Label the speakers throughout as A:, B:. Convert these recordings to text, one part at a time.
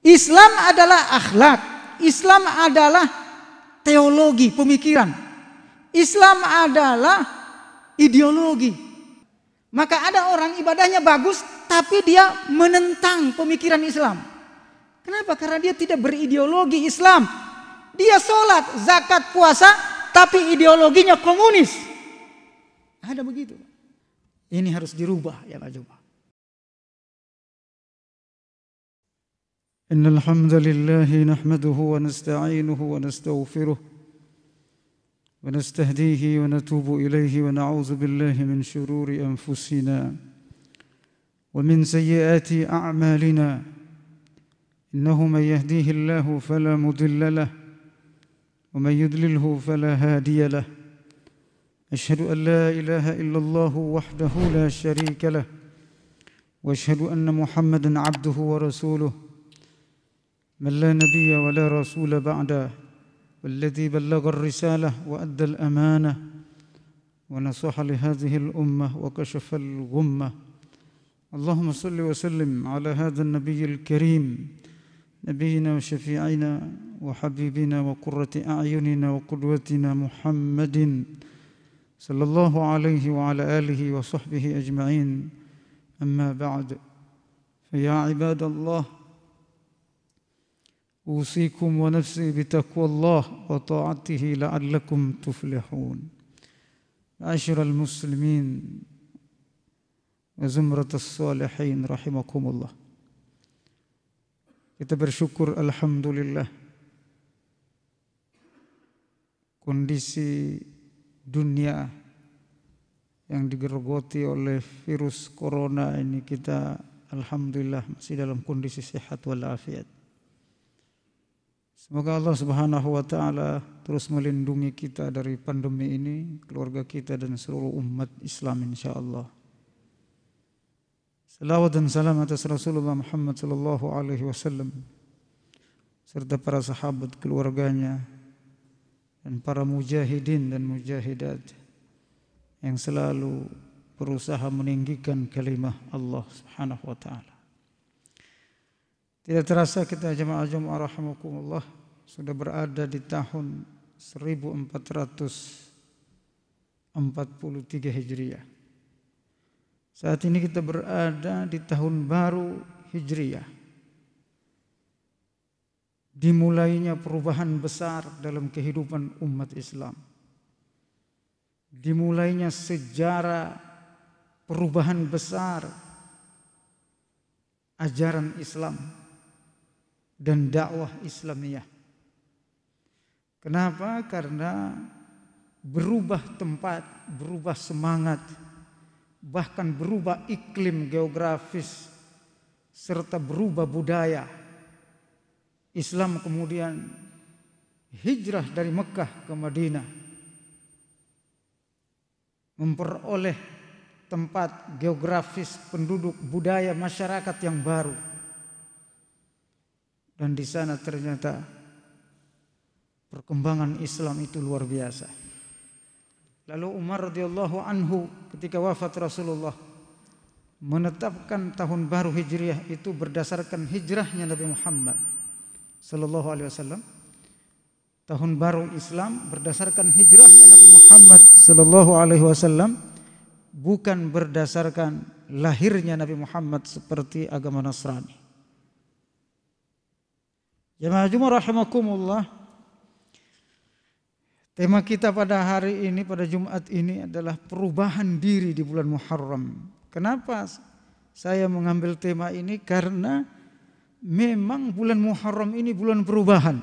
A: Islam adalah akhlak, Islam adalah teologi, pemikiran. Islam adalah ideologi. Maka ada orang ibadahnya bagus tapi dia menentang pemikiran Islam. Kenapa? Karena dia tidak berideologi Islam. Dia sholat, zakat, puasa, tapi ideologinya komunis. Ada begitu. Ini harus dirubah ya Pak Juma. Innal hamdalillah nahmaduhu wa nasta'inuhu wa nastaghfiruh wa nastahdihi wa natubu ilayhi wa na'udzu billahi min shururi anfusina wa min sayyiati a'malina. Innahu man yahdihillahu fala mudilla lahu wa man yudlilhu fala hadiya lahu. Asyhadu an la ilaha illallah wahdahu la syarika lahu wa asyhadu anna Muhammadan 'abduhu wa rasuluh. من لا نبي ولا رسول بعده والذي بلغ الرسالة وأدى الأمانة ونصح لهذه الأمة وكشف الغمة. اللهم صل وسلم على هذا النبي الكريم نبينا وشفيعنا وحبيبنا وقرة أعيننا وقدوتنا محمد صلى الله عليه وعلى آله وصحبه أجمعين. أما بعد فيا عباد الله أوصيكم ونفسي بتقوى الله وطاعته لعلكم تفلحون. معاشر المسلمين وزمرة الصالحين رحمكم الله. Kita bersyukur alhamdulillah kondisi dunia yang digerogoti oleh virus corona ini, kita alhamdulillah masih dalam kondisi sehat walafiat. Semoga Allah Subhanahu wa taala terus melindungi kita dari pandemi ini, keluarga kita dan seluruh umat Islam insyaallah. Salawat dan salam atas Rasulullah Muhammad sallallahu alaihi wasallam serta para sahabat, keluarganya dan para mujahidin dan mujahidat yang selalu berusaha meninggikan kalimah Allah Subhanahu wa taala. Tidak terasa kita jemaah Jumat rahimakumullah sudah berada di tahun 1443 Hijriah. Saat ini kita berada di tahun baru Hijriah. Dimulainya perubahan besar dalam kehidupan umat Islam. Dimulainya sejarah perubahan besar ajaran Islam dan dakwah Islamiyah. Kenapa? Karena berubah tempat, berubah semangat, bahkan berubah iklim geografis, serta berubah budaya. Islam kemudian hijrah dari Mekah ke Madinah, memperoleh tempat geografis, penduduk, budaya, masyarakat yang baru. Dan di sana ternyata perkembangan Islam itu luar biasa. Lalu Umar radhiyallahu anhu ketika wafat Rasulullah menetapkan tahun baru Hijriah itu berdasarkan hijrahnya Nabi Muhammad sallallahu alaihi wasallam. Tahun baru Islam berdasarkan hijrahnya Nabi Muhammad sallallahu alaihi wasallam, bukan berdasarkan lahirnya Nabi Muhammad seperti agama Nasrani. Jemaah Jumat rahimakumullah, tema kita pada hari ini, pada Jumat ini adalah perubahan diri di bulan Muharram. Kenapa saya mengambil tema ini? Karena memang bulan Muharram ini bulan perubahan.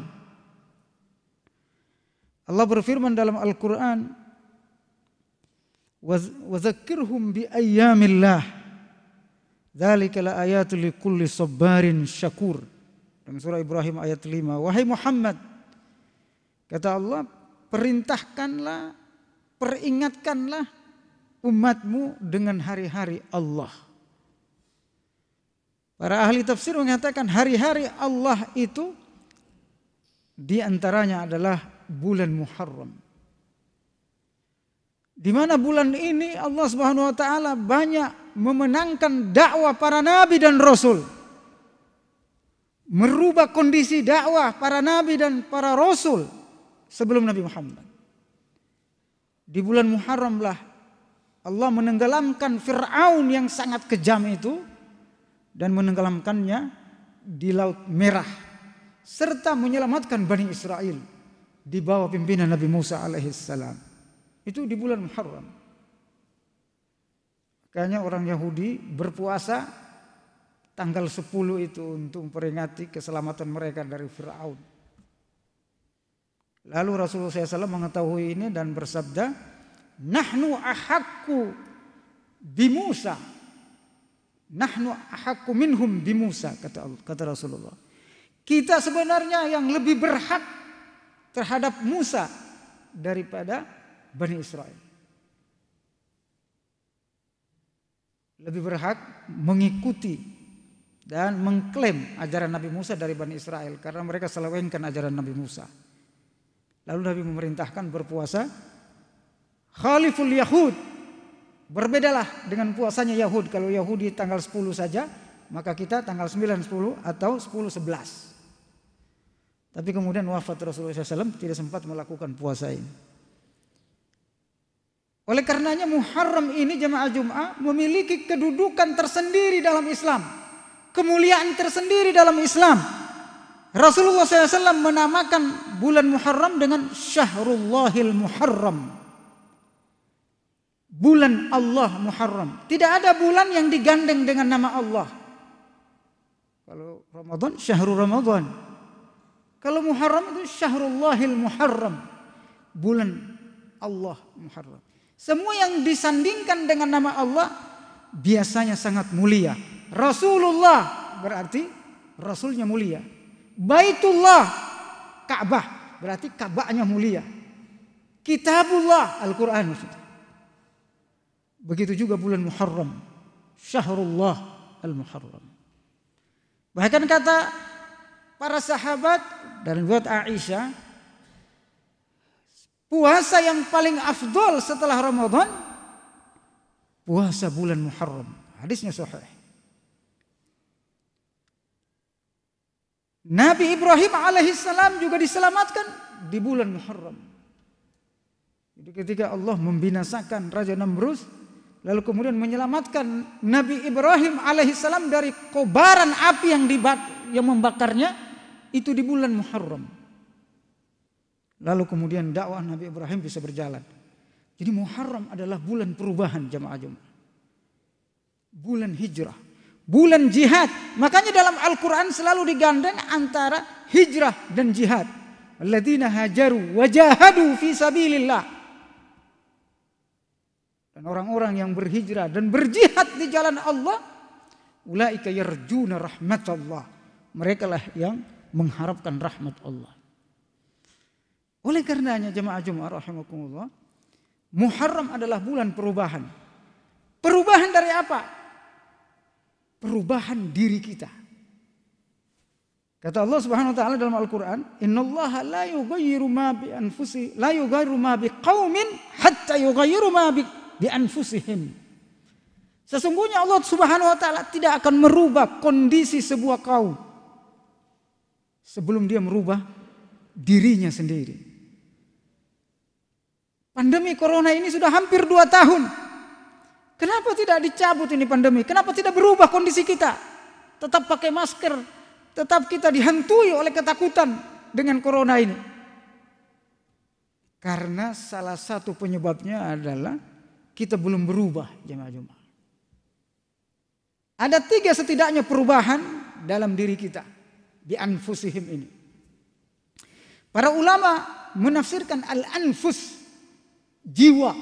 A: Allah berfirman dalam Al-Quran, وَذَكِّرْهُمْ بِأَيَّامِ اللَّهِ ذَلِكَ لَآيَاتُ لِكُلِّ صَبَّارٍ شَكُورٍ. Dalam surah Ibrahim ayat 5, wahai Muhammad, kata Allah, perintahkanlah, peringatkanlah umatmu dengan hari-hari Allah. Para ahli tafsir mengatakan hari-hari Allah itu di antaranya adalah bulan Muharram. Di mana bulan ini Allah Subhanahu wa taala banyak memenangkan dakwah para nabi dan rasul. merubah kondisi dakwah para nabi dan para rasul sebelum Nabi Muhammad. Di bulan Muharram lah Allah menenggelamkan Fir'aun yang sangat kejam itu dan menenggelamkannya di Laut Merah serta menyelamatkan Bani Israel di bawah pimpinan Nabi Musa alaihissalam. Itu di bulan Muharram. Makanya orang Yahudi berpuasa tanggal 10 itu untuk memperingati keselamatan mereka dari Fir'aun. Lalu Rasulullah SAW mengetahui ini dan bersabda, "Nahnu ahaqqu bi Musa. Nahnu ahaqqu minhum bi Musa," kata Rasulullah. Kita sebenarnya yang lebih berhak terhadap Musa daripada Bani Israel. Lebih berhak mengikuti dan mengklaim ajaran Nabi Musa dari Bani Israel karena mereka selewengkan ajaran Nabi Musa. Lalu Nabi memerintahkan berpuasa khaliful Yahud. Berbedalah dengan puasanya Yahud. Kalau Yahudi tanggal 10 saja, maka kita tanggal 9, 10 atau 10, 11. Tapi kemudian wafat Rasulullah SAW tidak sempat melakukan puasa ini. Oleh karenanya Muharram ini jemaah Jum'ah memiliki kedudukan tersendiri dalam Islam. Kemuliaan tersendiri dalam Islam. Rasulullah SAW menamakan bulan Muharram dengan Syahrullahil Muharram. Bulan Allah Muharram. Tidak ada bulan yang digandeng dengan nama Allah. Kalau Ramadan, Syahrul Ramadan. Kalau Muharram itu Syahrullahil Muharram. Bulan Allah Muharram. Semua yang disandingkan dengan nama Allah biasanya sangat mulia. Rasulullah berarti Rasulnya mulia. Baitullah, Ka'bah, berarti Ka'bahnya mulia. Kitabullah, Al-Quran maksudnya. Begitu juga bulan Muharram, Syahrullah Al-Muharram. Bahkan kata para sahabat dan buat Aisyah, puasa yang paling afdol setelah Ramadan, puasa bulan Muharram. Hadisnya sahih. Nabi Ibrahim alaihissalam juga diselamatkan di bulan Muharram. Jadi ketika Allah membinasakan Raja Namrus, lalu kemudian menyelamatkan Nabi Ibrahim alaihissalam dari kobaran api yang membakarnya, itu di bulan Muharram. Lalu kemudian dakwah Nabi Ibrahim bisa berjalan. Jadi Muharram adalah bulan perubahan jamaah Jumat. Bulan hijrah. Bulan jihad. Makanya dalam Al-Quran selalu digandeng antara hijrah dan jihad. Alladzina hajaru wajahadu fi sabilillah. Dan orang-orang yang berhijrah dan berjihad di jalan Allah, ulaika yarjuna rahmatallah. Mereka lah yang mengharapkan rahmat Allah. Oleh karenanya jemaah Jumat rahimakumullah, Muharram adalah bulan perubahan. Perubahan dari apa? Perubahan diri kita. Kata Allah Subhanahu wa taala dalam Al-Qur'an, "Innallaha la yughayyiru ma bi anfusihim, la yughayyiru ma biqaumin hatta yughayyiru ma bi anfusihim." Sesungguhnya Allah Subhanahu wa taala tidak akan merubah kondisi sebuah kaum sebelum dia merubah dirinya sendiri. Pandemi corona ini sudah hampir 2 tahun. Kenapa tidak dicabut ini pandemi? Kenapa tidak berubah kondisi kita? Tetap pakai masker, tetap kita dihantui oleh ketakutan dengan corona ini. Karena salah satu penyebabnya adalah kita belum berubah jemaah Jumat. Ada 3 setidaknya perubahan dalam diri kita. Di anfusihim ini. Para ulama menafsirkan al-anfus, jiwa.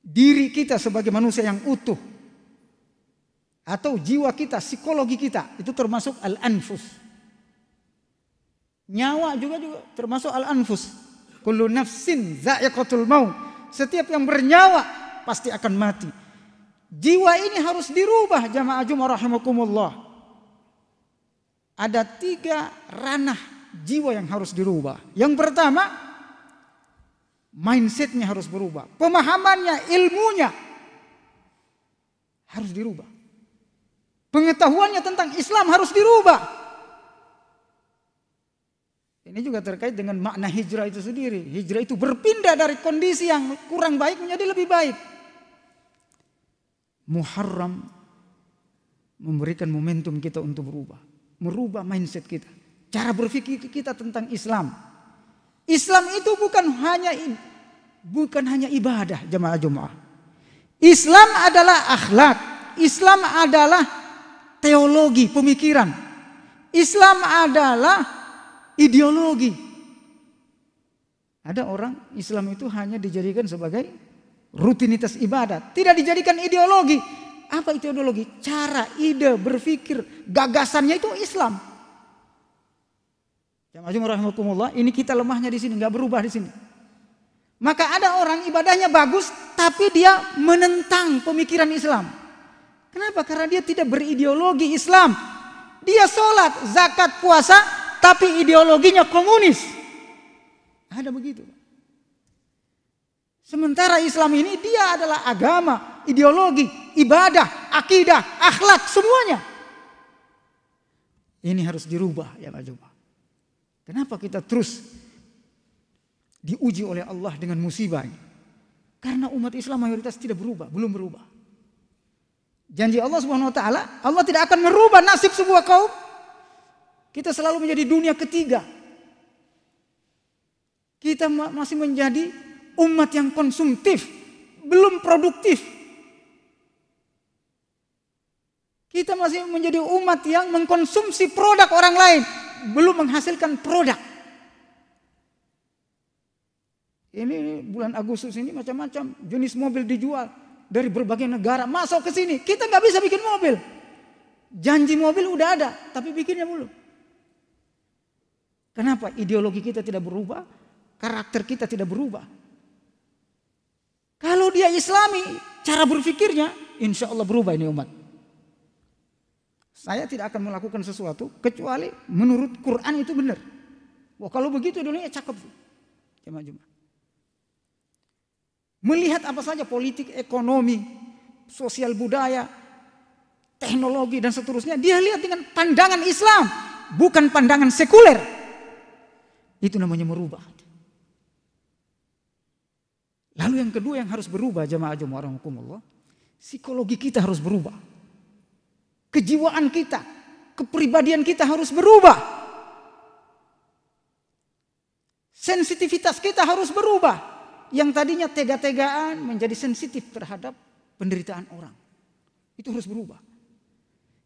A: Diri kita sebagai manusia yang utuh. Atau jiwa kita, psikologi kita. Itu termasuk al-anfus. Nyawa juga termasuk al-anfus. Kullu nafsin za'iqatul maut. Setiap yang bernyawa pasti akan mati. Jiwa ini harus dirubah jamaah Jumat rahimakumullah. Ada 3 ranah jiwa yang harus dirubah. Yang pertama, mindsetnya harus berubah. Pemahamannya, ilmunya harus dirubah. Pengetahuannya tentang Islam harus dirubah. Ini juga terkait dengan makna hijrah itu sendiri. Hijrah itu berpindah dari kondisi yang kurang baik menjadi lebih baik. Muharram memberikan momentum kita untuk berubah. Merubah mindset kita. Cara berpikir kita tentang Islam. Islam itu bukan hanya ibadah, jemaah. Islam adalah akhlak. Islam adalah teologi, pemikiran. Islam adalah ideologi. Ada orang Islam itu hanya dijadikan sebagai rutinitas ibadat, tidak dijadikan ideologi. Apa ideologi? Cara, ide, berpikir, gagasannya itu Islam. Jemaah rahimakumullah, ini kita lemahnya di sini, nggak berubah di sini. Maka ada orang ibadahnya bagus, tapi dia menentang pemikiran Islam. Kenapa? Karena dia tidak berideologi Islam. Dia sholat, zakat, puasa, tapi ideologinya komunis. Ada begitu. Sementara Islam ini dia adalah agama, ideologi, ibadah, akidah, akhlak, semuanya. Ini harus dirubah ya Pak. Kenapa kita terus diuji oleh Allah dengan musibah ini? Karena umat Islam mayoritas tidak berubah, belum berubah. Janji Allah Subhanahu wa taala, Allah tidak akan merubah nasib sebuah kaum. Kita selalu menjadi dunia ketiga. Kita masih menjadi umat yang konsumtif, belum produktif. Kita masih menjadi umat yang mengkonsumsi produk orang lain, belum menghasilkan produk. Ini bulan Agustus ini macam-macam jenis mobil dijual dari berbagai negara masuk ke sini. Kita nggak bisa bikin mobil. Janji mobil udah ada, tapi bikinnya belum. Kenapa? Ideologi kita tidak berubah, karakter kita tidak berubah. Kalau dia Islami, cara berpikirnya, insya Allah berubah ini umat. Saya tidak akan melakukan sesuatu kecuali menurut Quran itu benar. Wah, kalau begitu dunia cakep. Jemaah. Melihat apa saja politik, ekonomi, sosial budaya, teknologi dan seterusnya, dia lihat dengan pandangan Islam, bukan pandangan sekuler. Itu namanya merubah. Lalu yang kedua yang harus berubah, jemaah rahimakumullah, psikologi kita harus berubah. Kejiwaan kita, kepribadian kita harus berubah. Sensitivitas kita harus berubah. Yang tadinya tega-tegaan menjadi sensitif terhadap penderitaan orang. Itu harus berubah.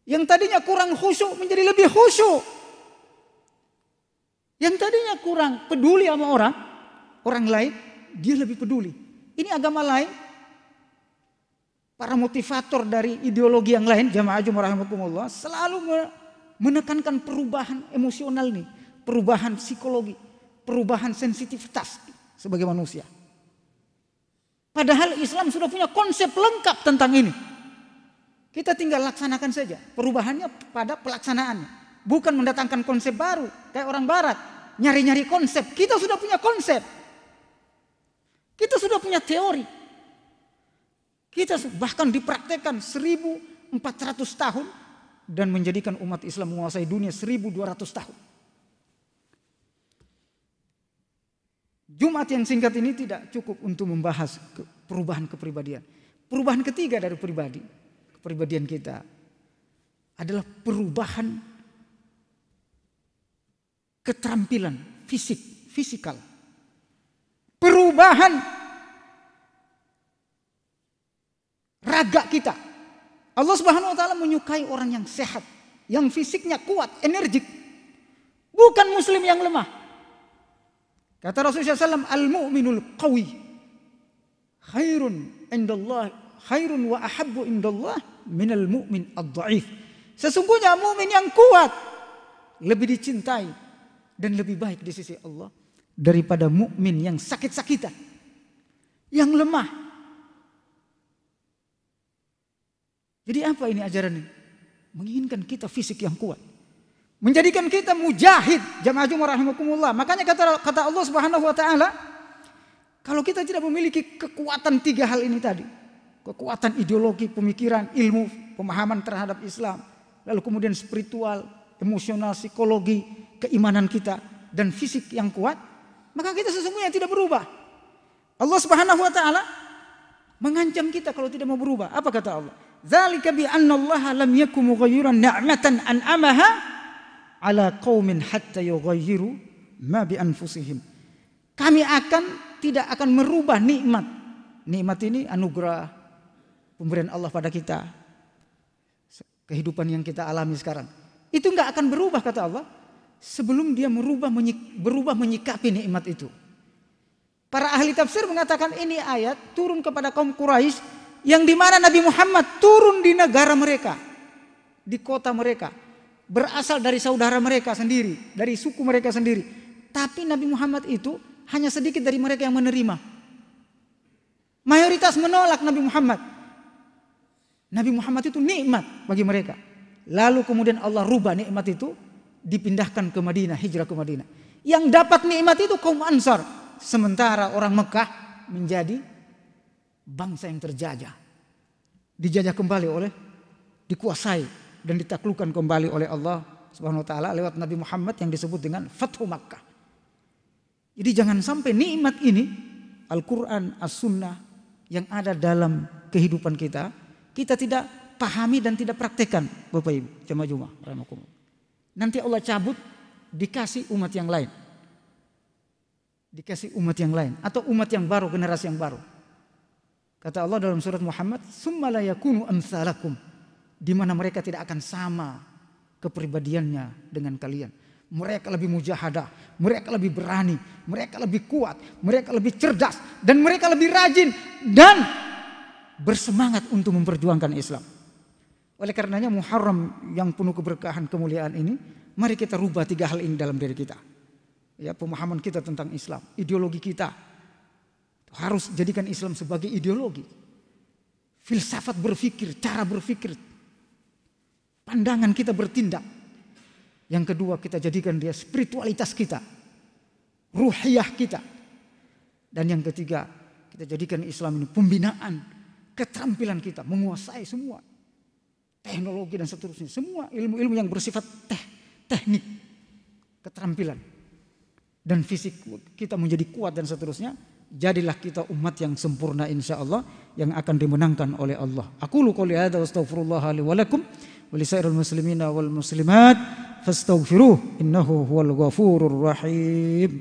A: Yang tadinya kurang khusyuk menjadi lebih khusyuk. Yang tadinya kurang peduli sama orang lain, dia lebih peduli. Ini agama lain, para motivator dari ideologi yang lain, jamaah rahimakumullah, selalu menekankan perubahan emosional nih, perubahan psikologi, perubahan sensitivitas sebagai manusia. Padahal Islam sudah punya konsep lengkap tentang ini. Kita tinggal laksanakan saja. Perubahannya pada pelaksanaannya. Bukan mendatangkan konsep baru. Kayak orang barat. Nyari-nyari konsep. Kita sudah punya konsep. Kita sudah punya teori. Kita bahkan dipraktekkan 1400 tahun. Dan menjadikan umat Islam menguasai dunia 1200 tahun. Jumat yang singkat ini tidak cukup untuk membahas perubahan kepribadian. Perubahan ketiga dari kepribadian kita adalah perubahan keterampilan fisikal. Perubahan raga kita. Allah Subhanahu wa taala menyukai orang yang sehat, yang fisiknya kuat, energik. Bukan muslim yang lemah. Kata Rasulullah SAW, al-mu'minul qawi khairun wa ahabbu indallah minal mu'min ad-dha'if. Sesungguhnya mu'min yang kuat lebih dicintai dan lebih baik di sisi Allah daripada mu'min yang sakit-sakitan, yang lemah. Jadi apa ini ajaran ini? Menginginkan kita fisik yang kuat. Menjadikan kita mujahid, jamaah rahimakumullah. Makanya kata Allah Subhanahu wa taala, kalau kita tidak memiliki kekuatan tiga hal ini tadi, kekuatan ideologi, pemikiran, ilmu, pemahaman terhadap Islam, lalu kemudian spiritual, emosional, psikologi, keimanan kita dan fisik yang kuat, maka kita sesungguhnya tidak berubah. Allah Subhanahu wa taala mengancam kita kalau tidak mau berubah. Apa kata Allah? Dzalika bi anna Allah lam yakum mughayyiran ni'matan an'amaha ala qaumin hatta yughayyiru ma bi anfusihim. Kami tidak akan merubah nikmat. Nikmat ini anugerah pemberian Allah pada kita. Kehidupan yang kita alami sekarang. Itu enggak akan berubah kata Allah sebelum dia berubah menyikapi nikmat itu. Para ahli tafsir mengatakan ini ayat turun kepada kaum Quraisy yang dimana Nabi Muhammad turun di negara mereka, di kota mereka, berasal dari saudara mereka sendiri, dari suku mereka sendiri. Tapi Nabi Muhammad itu hanya sedikit dari mereka yang menerima. Mayoritas menolak Nabi Muhammad. Nabi Muhammad itu nikmat bagi mereka. Lalu kemudian Allah rubah nikmat itu, dipindahkan ke Madinah, hijrah ke Madinah. Yang dapat nikmat itu kaum Ansar. Sementara orang Mekah menjadi bangsa yang terjajah. Dijajah kembali dikuasai dan ditaklukkan kembali oleh Allah Subhanahu wa taala lewat Nabi Muhammad yang disebut dengan Fathu Makkah. Jadi jangan sampai nikmat ini, Al-Quran, As-Sunnah yang ada dalam kehidupan kita, kita tidak pahami dan tidak praktekkan, Bapak Ibu, jamaah Jumat. Nanti Allah cabut, dikasih umat yang lain. Dikasih umat yang lain atau umat yang baru, generasi yang baru. Kata Allah dalam surat Muhammad, "Tsumma la yakunu amsalakum," di mana mereka tidak akan sama kepribadiannya dengan kalian. Mereka lebih mujahadah, mereka lebih berani, mereka lebih kuat, mereka lebih cerdas dan mereka lebih rajin dan bersemangat untuk memperjuangkan Islam. Oleh karenanya Muharram yang penuh keberkahan kemuliaan ini, mari kita rubah 3 hal ini dalam diri kita. Ya, pemahaman kita tentang Islam, ideologi kita harus jadikan Islam sebagai ideologi, filsafat berpikir, cara berpikir, pandangan kita bertindak. Yang kedua, kita jadikan dia spiritualitas kita, ruhiyah kita. Dan yang ketiga, kita jadikan Islam ini pembinaan keterampilan kita, menguasai semua teknologi dan seterusnya, semua ilmu-ilmu yang bersifat teknik, keterampilan. Dan fisik kita menjadi kuat dan seterusnya. Jadilah kita umat yang sempurna insyaallah yang akan dimenangkan oleh Allah. Aqulu qouli hadza wa astaghfirullah li wa lakum wa lisairil muslimina wal muslimat fastaghfiruh innahu huwal ghafurur rahim.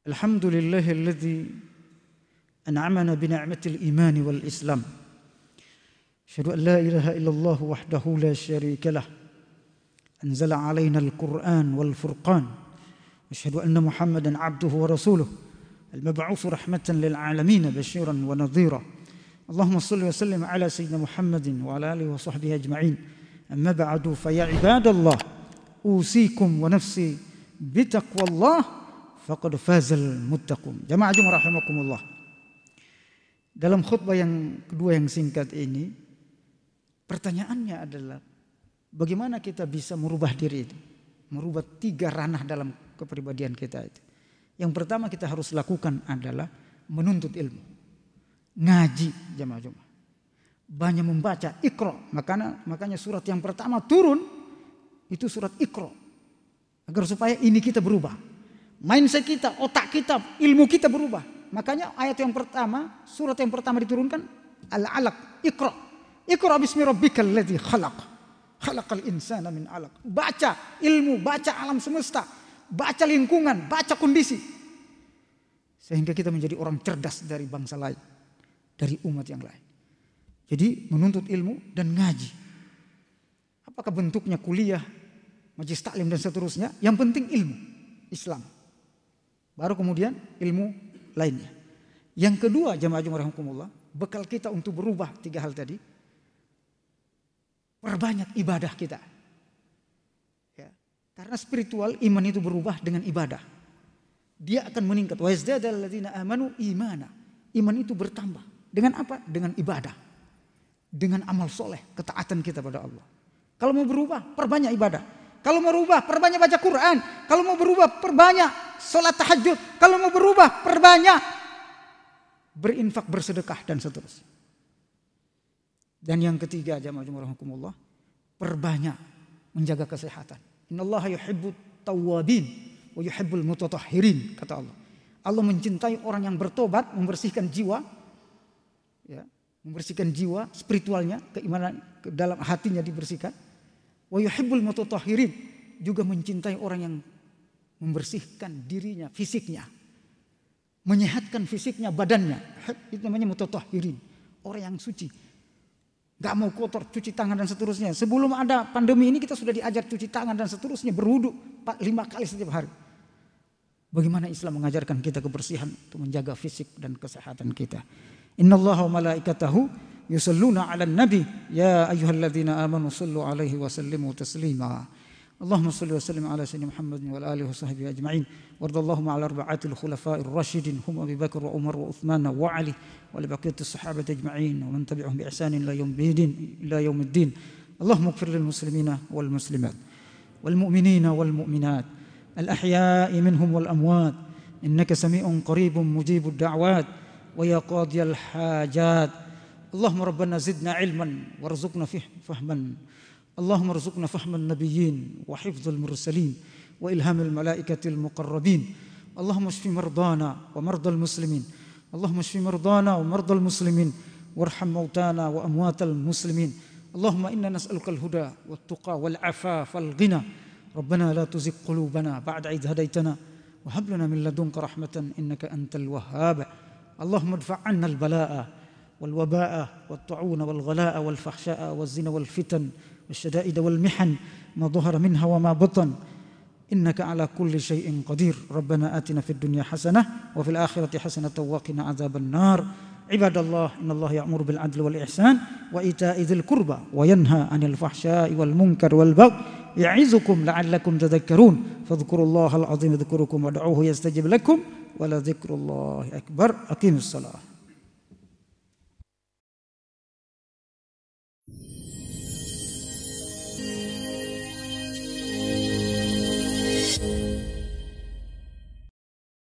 A: Alhamdulillahilladzi أنعمنا بنعمة الإيمان والإسلام أشهد أن لا إله إلا الله وحده لا شريك له أنزل علينا القرآن والفرقان أشهد أن محمدا عبده ورسوله المبعوث رحمة للعالمين بشيرا ونذيرا اللهم صل وسلم على سيدنا محمد وعلى آله وصحبه أجمعين أما بعد فيا عباد الله أوصيكم ونفسي بتقوى الله فقد فاز المتقون جماعة رحمكم الله. Dalam khutbah yang kedua yang singkat ini, pertanyaannya adalah bagaimana kita bisa merubah diri ini, merubah 3 ranah dalam kepribadian kita itu. Yang pertama kita harus lakukan adalah menuntut ilmu, ngaji jamaah. Banyak membaca, Iqra. Makanya surat yang pertama turun itu surat Iqra, agar supaya ini kita berubah, mindset kita, otak kita, ilmu kita berubah. Makanya ayat yang pertama, surat yang pertama diturunkan Al-Alaq, Iqra. Iqra bismi rabbikal ladzi khalaq. Khalaqal insana min 'alaq. Baca ilmu, baca alam semesta, baca lingkungan, baca kondisi. Sehingga kita menjadi orang cerdas dari bangsa lain, dari umat yang lain. Jadi menuntut ilmu dan ngaji. Apakah bentuknya kuliah, majelis taklim dan seterusnya? Yang penting ilmu Islam. Baru kemudian ilmu lainnya. Yang kedua jamaah rahimakumullah, bekal kita untuk berubah 3 hal tadi, perbanyak ibadah kita. Ya, karena spiritual iman itu berubah dengan ibadah. Dia akan meningkat. Wa yazdadal ladzina amanu imana. Iman itu bertambah. Dengan apa? Dengan ibadah. Dengan amal soleh, ketaatan kita pada Allah. Kalau mau berubah, perbanyak ibadah. Kalau mau berubah, perbanyak baca Quran. Kalau mau berubah, perbanyak sholat tahajud. Kalau mau berubah, perbanyak. Berinfak, bersedekah, dan seterusnya. Dan yang ketiga, jamaah rahimakumullah, perbanyak menjaga kesehatan. Innallaha yuhibbut tawwabin wa yuhibbul mutatahhirin, kata Allah. Allah mencintai orang yang bertobat, membersihkan jiwa, ya, membersihkan jiwa, spiritualnya, keimanan ke dalam hatinya dibersihkan. Wa yuhibbul mutatahhirin, juga mencintai orang yang membersihkan dirinya, fisiknya, menyehatkan fisiknya, badannya. Itu namanya mutatahhirin, orang yang suci. Gak mau kotor, cuci tangan dan seterusnya. Sebelum ada pandemi ini kita sudah diajar cuci tangan dan seterusnya, berwudu 5 kali setiap hari. Bagaimana Islam mengajarkan kita kebersihan untuk menjaga fisik dan kesehatan kita. Innallaha wa malaikatahu yusalluna 'alan nabi ya ayyuhalladzina amanu sallu 'alaihi wa sallimu taslima. Allahumma salli wa sallim ala sayyidina Muhammadin wa alihi wa sahbihi ajma'in. Wardallahumma 'ala arba'atil khulafa'ir rasyidin hum Abi Bakar wa Umar wa Uthman wa Ali wa li baqiyatis sahabati ajma'in wa man tabi'ahum bi ihsanin ila yaumiddin. Allahumma ighfir lil muslimina wal muslimat wal mu'minina wal mu'minat al ahya'i minhum wal amwat innaka sami'un qaribun mujibud da'wat wa ya qadiyal hajat. Allahumma rabbana zidna ilman warzuqna fahman. Allahumma rzuqna fahman nabiyyin wa hifdzal mursalin wa ilhamil malaikatil muqarrabin. Allahumma shfi mardana wa mardal muslimin. Allahumma shfi mardana wa mardal muslimin warham mautana wa amwatal muslimin. Allahumma inna nas'aluka al-huda wat tuqa wal afaf wal ghina. Rabbana la tuzigh qulubana ba'da idh hadaytana wa hab lana min ladunka rahmatan innaka antal wahhab. Allahumma idfa' 'anna al-balaa'a wal wabaa'a wat ta'una wal ghalaa'a wal fahshaa'a waz zina wal fitan والشدائد والمحن ما ظهر منها وما بطن إنك على كل شيء قدير. ربنا آتنا في الدنيا حسنة وفي الآخرة حسنة وقنا عذاب النار. عباد الله إن الله يأمر بالعدل والإحسان وإيتاء ذي القربى وينهى عن الفحشاء والمنكر والبغي يعظكم لعلكم تذكرون فاذكروا الله العظيم يذكركم وادعوه يستجب لكم ولذكر الله أكبر. أقيموا الصلاة.